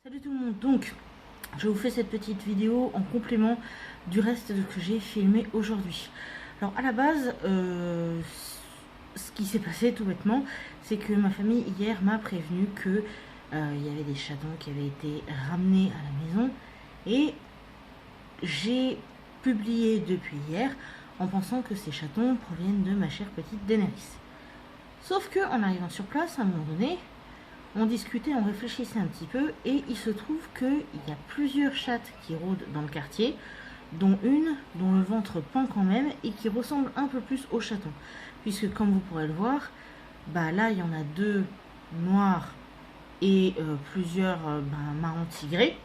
Salut tout le monde, donc je vous fais cette petite vidéo en complément du reste que j'ai filmé aujourd'hui. Alors à la base, ce qui s'est passé tout bêtement, c'est que ma famille hier m'a prévenu que il y avait des chatons qui avaient été ramenés à la maison et j'ai publié depuis hier en pensant que ces chatons proviennent de ma chère petite Daenerys. Sauf que en arrivant sur place, à un moment donné, on discutait, on réfléchissait un petit peu et il se trouve qu'il y a plusieurs chattes qui rôdent dans le quartier, dont une dont le ventre pend quand même et qui ressemble un peu plus au chaton. Puisque comme vous pourrez le voir, bah là il y en a deux noirs et plusieurs marrons tigrés.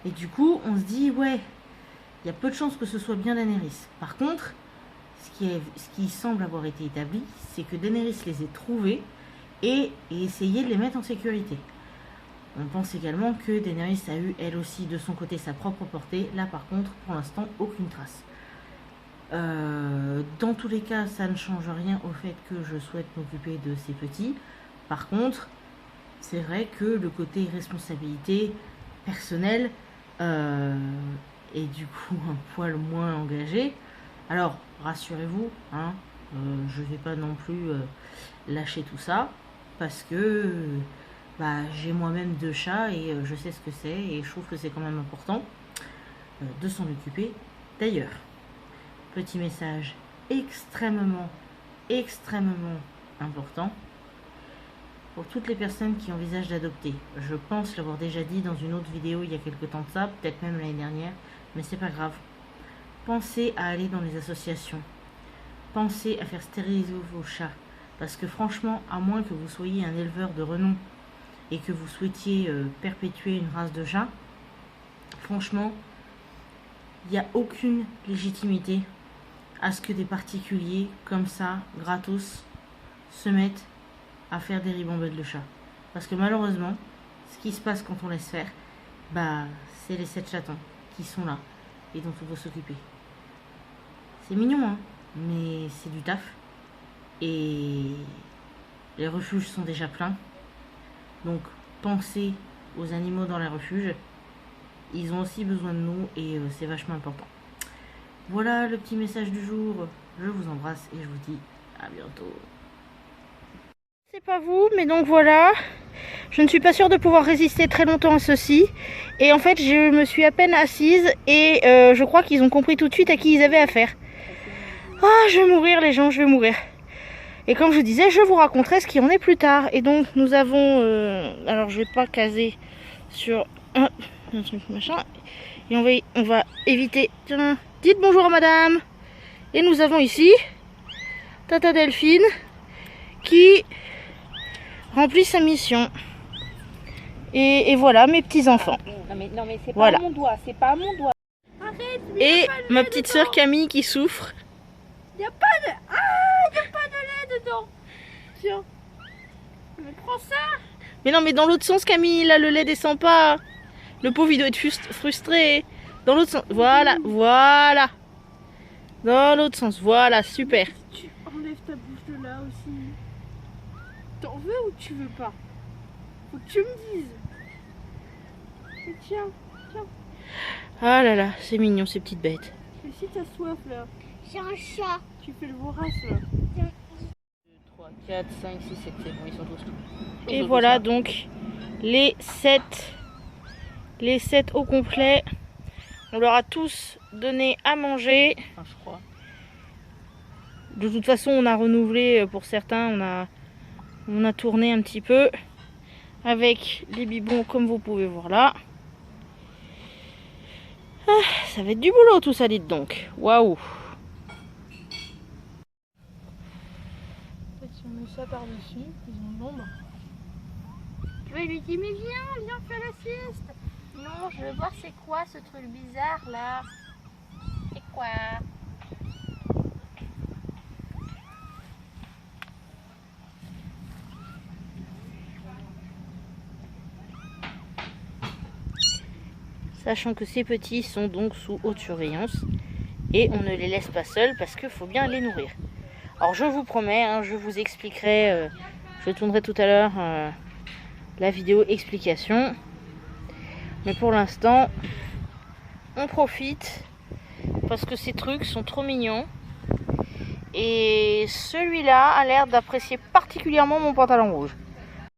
Et du coup on se dit ouais, il y a peu de chances que ce soit bien Daenerys. Par contre, ce qui semble avoir été établi, c'est que Daenerys les ait trouvés et essayer de les mettre en sécurité. On pense également que Daenerys a eu elle aussi de son côté sa propre portée. Là par contre pour l'instant aucune trace. Dans tous les cas ça ne change rien au fait que je souhaite m'occuper de ces petits. Par contre c'est vrai que le côté responsabilité personnelle est du coup un poil moins engagé. Alors rassurez-vous, hein, je vais pas non plus lâcher tout ça. Parce que j'ai moi-même deux chats et je sais ce que c'est et je trouve que c'est quand même important de s'en occuper. D'ailleurs, petit message extrêmement important pour toutes les personnes qui envisagent d'adopter. Je pense l'avoir déjà dit dans une autre vidéo il y a quelques temps de ça, peut-être même l'année dernière, mais c'est pas grave. Pensez à aller dans les associations. Pensez à faire stériliser vos chats. Parce que franchement, à moins que vous soyez un éleveur de renom et que vous souhaitiez perpétuer une race de chat, franchement, il n'y a aucune légitimité à ce que des particuliers comme ça, gratos, se mettent à faire des ribambelles de chats. Parce que malheureusement, ce qui se passe quand on laisse faire, c'est les 7 chatons qui sont là et dont on doit s'occuper. C'est mignon, hein, mais c'est du taf. Et les refuges sont déjà pleins. Donc pensez aux animaux dans les refuges. Ils ont aussi besoin de nous et c'est vachement important. Voilà le petit message du jour. Je vous embrasse et je vous dis à bientôt. C'est pas vous, mais donc voilà. Je ne suis pas sûre de pouvoir résister très longtemps à ceci. Et en fait, je me suis à peine assise et je crois qu'ils ont compris tout de suite à qui ils avaient affaire. Ah, je vais mourir les gens, je vais mourir. Et comme je disais, je vous raconterai ce qui en est plus tard. Et donc nous avons... alors je vais pas caser sur un truc machin. Et on va éviter... Tiens, dites bonjour à madame. Et nous avons ici Tata Delphine qui remplit sa mission. Et voilà mes petits enfants. Non mais c'est pas voilà. À mon doigt, c'est pas à mon doigt. Arrête, et ma petite soeur Camille qui souffre. Y a pas de... Ah, y a pas de lait dedans. Tiens. Mais prends ça. Mais non, mais dans l'autre sens, Camille, là, le lait descend pas. Le pauvre, il doit être frustré. Dans l'autre sens, voilà, voilà. Dans l'autre sens, voilà, super. Tu enlèves ta bouche de là aussi. T'en veux ou tu veux pas? Faut que tu me dises. Et tiens, tiens. Ah là là, c'est mignon, ces petites bêtes. Et si t'as soif là? J'ai un chat. Tu fais le vorace là. 2, 3, 4, 5, 6, 7, c'est bon, ils sont tous. Et voilà donc les 7 au complet. On leur a tous donné à manger. Enfin, je crois. De toute façon, on a renouvelé pour certains, on a tourné un petit peu avec les bibons comme vous pouvez voir là. Ah, ça va être du boulot tout ça, dites donc. Waouh. Si on met ça par-dessus, ils ont l'ombre. Tu vas lui dire mais viens faire la sieste. Non, je veux voir c'est quoi ce truc bizarre là. C'est quoi? Sachant que ces petits sont donc sous haute surveillance et on ne les laisse pas seuls parce qu'il faut bien les nourrir. Alors je vous promets, hein, je vous expliquerai, je tournerai tout à l'heure la vidéo explication. Mais pour l'instant, on profite parce que ces trucs sont trop mignons. Et celui-là a l'air d'apprécier particulièrement mon pantalon rouge.